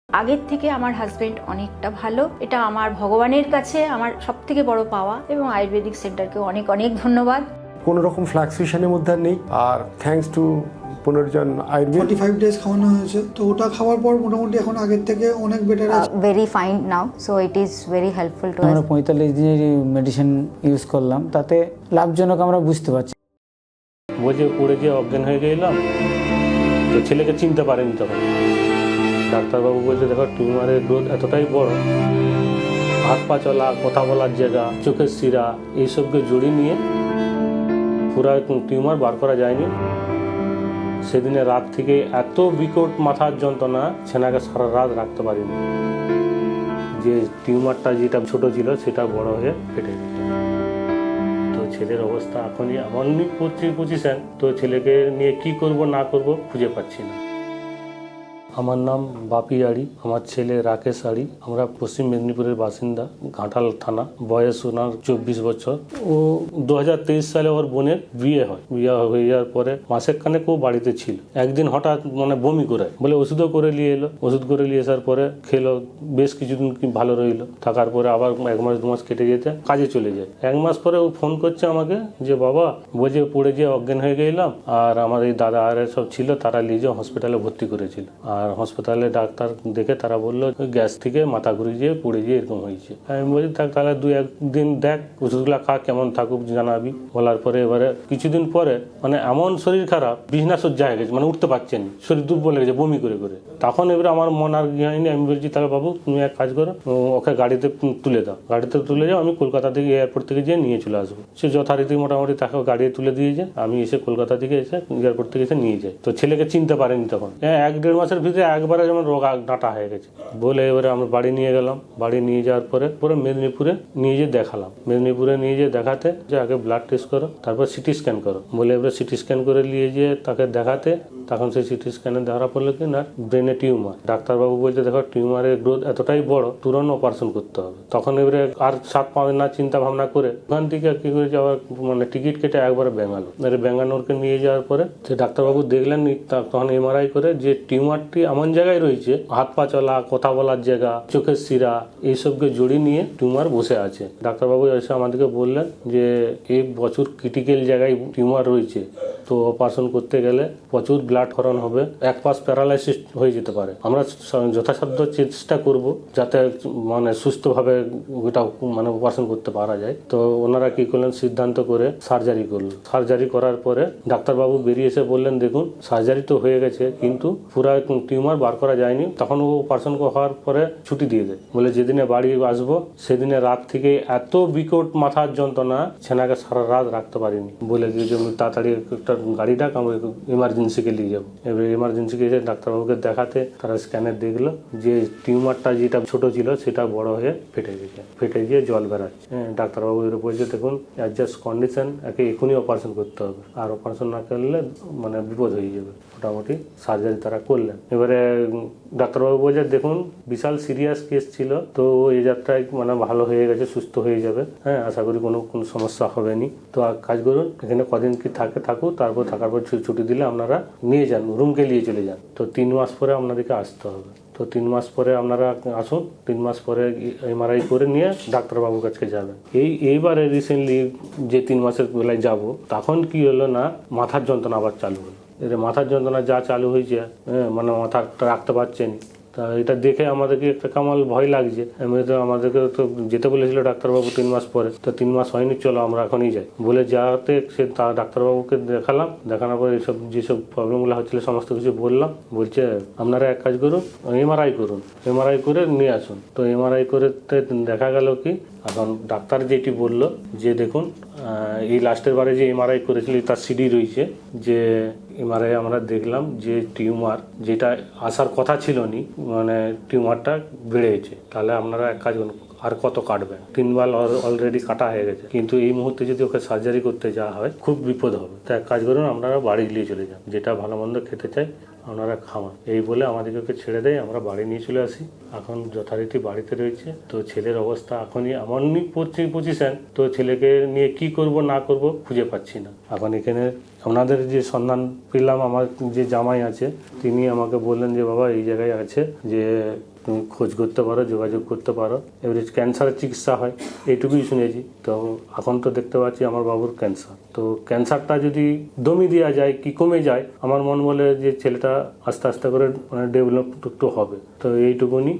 আগের থেকে আমার হাজবেন্ড অনেকটা ভালো। এটা আমার ভগবানের কাছে আমার সবথেকে বড় পাওয়া এবং আয়ুর্বেদিক সেন্টারকে অনেক অনেক ধন্যবাদ। কোনো রকম ফ্লাকচুয়েশনের মধ্যে আর নেই। আর থ্যাঙ্কস টু পুনর্জন আয়ুর্বেদ 45 ডেজ খাওয়ানো হয়েছে, তো ওটা খাওয়ার পর মোটামুটি এখন আগের থেকে অনেক বেটার আছে। very fine now, so it is very helpful to us. আমরা 45 দিনের মেডিসিন ইউজ করলাম, তাতে লাভজনক আমরা বুঝতে পারছি। বোঝে পড়ে গিয়ে অজ্ঞান হয়ে গেলাম, তো ছেলেকে চিনতে পারেনি তখন। ডাক্তারবাবু বলছে দেখো টিউমারের গ্রোথ এতটাই বড়, হাত পা চলা, কথা বলার জায়গা, চোখের শিরা এইসবকে জড়িয়ে নিয়ে পুরো টিউমার বার করা যায়নি। সেদিনে রাত থেকে এত বিকট মাথার যন্ত্রণা, ছেনাকে সারা রাত রাখতে পারিনি। যে টিউমারটা যেটা ছোট ছিল সেটা বড় হয়ে ফেটে গেছে। তো ছেলের অবস্থা এখনই এমনই পজিশন, তো ছেলেকে নিয়ে কি করব না করব খুঁজে পাচ্ছি না। আমার নাম বাপি আড়ি, আমার ছেলে রাকেশ আড়ি। আমরা পশ্চিম মেদিনীপুরের বাসিন্দা, ঘাটাল থানা। বয়স ওনার 24 বছর। ও 2023 সালে ওর বোনের বিয়ে হয়। বিয়ে হয়ে যাওয়ার পরে মাসের খানেক ও বাড়িতে ছিল। একদিন হঠাৎ বমি করে বলে ওষুধও করে নিয়ে এলো। ওষুধ করে নিয়ে আসার পরে খেলো, বেশ কিছুদিন ভালো রইলো। থাকার পরে আবার 1 মাস 2 মাস কেটে যেতে কাজে চলে যায়। 1 মাস পরে ও ফোন করছে আমাকে যে বাবা বোঝে পড়ে গিয়ে অজ্ঞান হয়ে গেলাম, আর আমার এই দাদা আর সব ছিল, তারা নিয়ে যে হসপিটালে ভর্তি করেছিল। আর হাসপাতালে ডাক্তার দেখে তারা বললো গ্যাস থেকে মাথা ঘুরে গিয়ে পড়ে গিয়ে এরকম হয়েছে। আমি বলি তাহলে 2-1 দিন দেখ, ওষুধগুলা খা, কেমন থাকুক জানাবি। বলার পরে এবারে কিছুদিন পরে এমন শরীর খারাপ, বিছনা সজ্জা হয়ে গেছে, উঠতে পারছেন, শরীর দুর্বল হয়ে গেছে, বমি করে করে। তখন এবারে আমার মন আর হয়নি। আমি বলছি তাহলে বাবু তুমি এক কাজ করো, ওকে গাড়িতে তুলে দাও। গাড়িতে তুলে যাও, আমি কলকাতা থেকে এয়ারপোর্ট থেকে যেয়ে নিয়ে চলে আসবো। সে যথারীতি মোটামুটি তাকে গাড়ি তুলে দিয়েছে। আমি এসে কলকাতা থেকে এসে এয়ারপোর্ট থেকে এসে নিয়ে যাই। তো ছেলেকে চিনতে পারেনি তখন। 1-1.5 মাসের ভিতরে একবারে যেমন রোগ ডাটা হয়ে গেছে বলে এবারে আমরা বাড়ি নিয়ে গেলাম। বাড়ি নিয়ে যাওয়ার পরে মেদিনীপুরে নিয়ে যেয়ে দেখালাম। মেদিনীপুরে নিয়ে যেয়ে দেখাতে যে আগে ব্লাড টেস্ট করো, তারপর সিটি স্ক্যান করো বলে এবারে সিটি স্ক্যান করে নিয়ে যেয়ে তাকে দেখাতে, তখন সেই সিটি স্ক্যানে ধরা পড়লো কি না ব্রেনে টিউমার। ডাক্তারবাবু বলছে দেখো টিউমারের গ্রোথ এতটাই বড়, তুরন্ত অপারেশন করতে হবে। তখন এবারে আর 7 পাবে না চিন্তা ভাবনা করে ওখান থেকে কি করেছে আবার টিকিট কেটে একবারে ব্যাঙ্গালোর। ব্যাঙ্গালোরকে নিয়ে যাওয়ার পরে সে ডাক্তারবাবু দেখলেন, তখন এমআরআই করে যে টিউমারটি এমন জায়গায় রয়েছে, হাত পা চলা, কথা বলার জায়গা, চোখের শিরা এইসবকে জড়িয়ে নিয়ে টিউমার বসে আছে। ডাক্তারবাবু এসে আমাদেরকে বললেন যে এই প্রচুর ক্রিটিক্যাল জায়গায় টিউমার রয়েছে, তো অপারেশন করতে গেলে প্রচুর ব্লাড ক্ষরণ হবে, এক পাশ প্যারালাইসিস হয়ে যেতে পারে। আমরা যথাসাধ্য চেষ্টা করব যাতে সুস্থভাবে ওটা অপারেশন করতে পারা যায়। তো ওনারা কি করলেন, সিদ্ধান্ত করে সার্জারি করলেন। সার্জারি করার পরে ডাক্তারবাবু বেরিয়ে এসে বললেন দেখুন সার্জারি তো হয়ে গেছে, কিন্তু পুরো টিউমার বার করা যায়নি। তখন ও অপারেশন হওয়ার পরে ছুটি দিয়ে দেয়, বলে যেদিনে বাড়ি আসবো সেদিনে রাত থেকে এত বিকট মাথার যন্ত্রণা, ছেনাকে সারা রাত রাখতে পারিনি। বলে দিয়ে যে তাড়াতাড়ি একটা গাড়ি ডাক, আমরা ইমার্জেন্সিকে নিয়ে যাবো। এবার ইমার্জেন্সিকে এসে ডাক্তারবাবুকে দেখাতে তারা স্ক্যানে দেখলো যে টিউমারটা যেটা ছোট ছিল সেটা বড় হয়ে ফেটে গেছে, ফেটে গিয়ে জল বেড়াচ্ছে। ডাক্তারবাবু এর বলছে দেখুন অ্যাডজাস্ট কন্ডিশন, একে এখনই অপারেশন করতে হবে, আর অপারেশন না করলে বিপদ হয়ে যাবে। মোটামুটি সার্জারি তারা করলেন। এবারে ডাক্তারবাবু বলছে দেখুন বিশাল সিরিয়াস কেস ছিল, তো এই যাত্রায় ভালো হয়ে গেছে, সুস্থ হয়ে যাবে। আশা করি কোনো সমস্যা হবে নি। তো কাজ করুন, এখানে কদিন কি থাকুক, তারপর থাকার পর ছুটি দিলে আপনারা নিয়ে যান, রুমকে নিয়ে চলে যান। তো 3 মাস পরে আপনাদেরকে আসতে হবে। তো 3 মাস পরে আপনারা আসুন, 3 মাস পরে এমআরআই করে নিয়ে ডাক্তারবাবুর কাছে যাবেন। এইবারে রিসেন্টলি যে 3 মাসের বেলায় যাব, তখন কি হলো না মাথার যন্ত্রণা আবার চালু হলো। মাথার যন্ত্রণা যা চালু হয়েছে, মাথাটা রাখতে পারছেন। তা এটা দেখে আমাদেরকে একটা কামাল ভয় লাগছে। এমনিতে আমাদেরকে তো যেতে বলেছিল ডাক্তারবাবু 3 মাস পরে, তো 3 মাস হয়নি, চলো আমরা এখনই যাই বলে যাতে সে ডাক্তারবাবুকে দেখালাম। দেখানোর পরে এইসব যেসব প্রবলেমগুলো হচ্ছিল সমস্ত কিছু বললাম। বলছে আপনারা এক কাজ করুন, এমআরআই করুন, এমআরআই করে নিয়ে আসুন। তো এমআরআই করে দেখা গেল কি, এখন ডাক্তার যেটি বলল যে দেখুন এই লাস্টের বারে যে এমআরআই করেছিল তার সিডি রয়েছে, যে এমআরআই আমরা দেখলাম যে টিউমার যেটা আসার কথা ছিল নি, টিউমারটা বেড়েছে। তাহলে আপনারা এক কাজ করুন, আর কত কাটবেন? 3 বার অলরেডি কাটা হয়ে গেছে, কিন্তু এই মুহূর্তে যদি ওকে সার্জারি করতে যাওয়া হয় খুব বিপদ হবে। তো এক কাজ করুন, আপনারা বাড়ি নিয়ে চলে যান, যেটা ভালো মন্দ খেতে চাই আপনারা খাওয়ান। এই বলে আমাদেরকে ছেড়ে দেয়, আমরা বাড়ি নিয়ে চলে আসি। এখন যথারীতি বাড়িতে রয়েছে। তো ছেলের অবস্থা এখনই এমনই পজিশন, তো ছেলেকে নিয়ে কি করব না করব খুঁজে পাচ্ছি না। এখন এখানে ওনাদের যে সন্ধান পেলাম, আমার যে জামাই আছে তিনি আমাকে বললেন যে বাবা এই জায়গায় আছে, যে তুমি খোঁজ করতে পারো, যোগাযোগ করতে পারো, এবারে ক্যান্সারের চিকিৎসা হয়, এইটুকুই শুনেছি। তো এখন তো দেখতে পাচ্ছি আমার বাবুর ক্যান্সার, তো ক্যান্সারটা যদি দমিয়ে দেওয়া যায় কি কমে যায়, আমার মন বলে যে ছেলেটা আস্তে আস্তে করে মানে ডেভেলপ একটু হবে। তো এইটুকুনি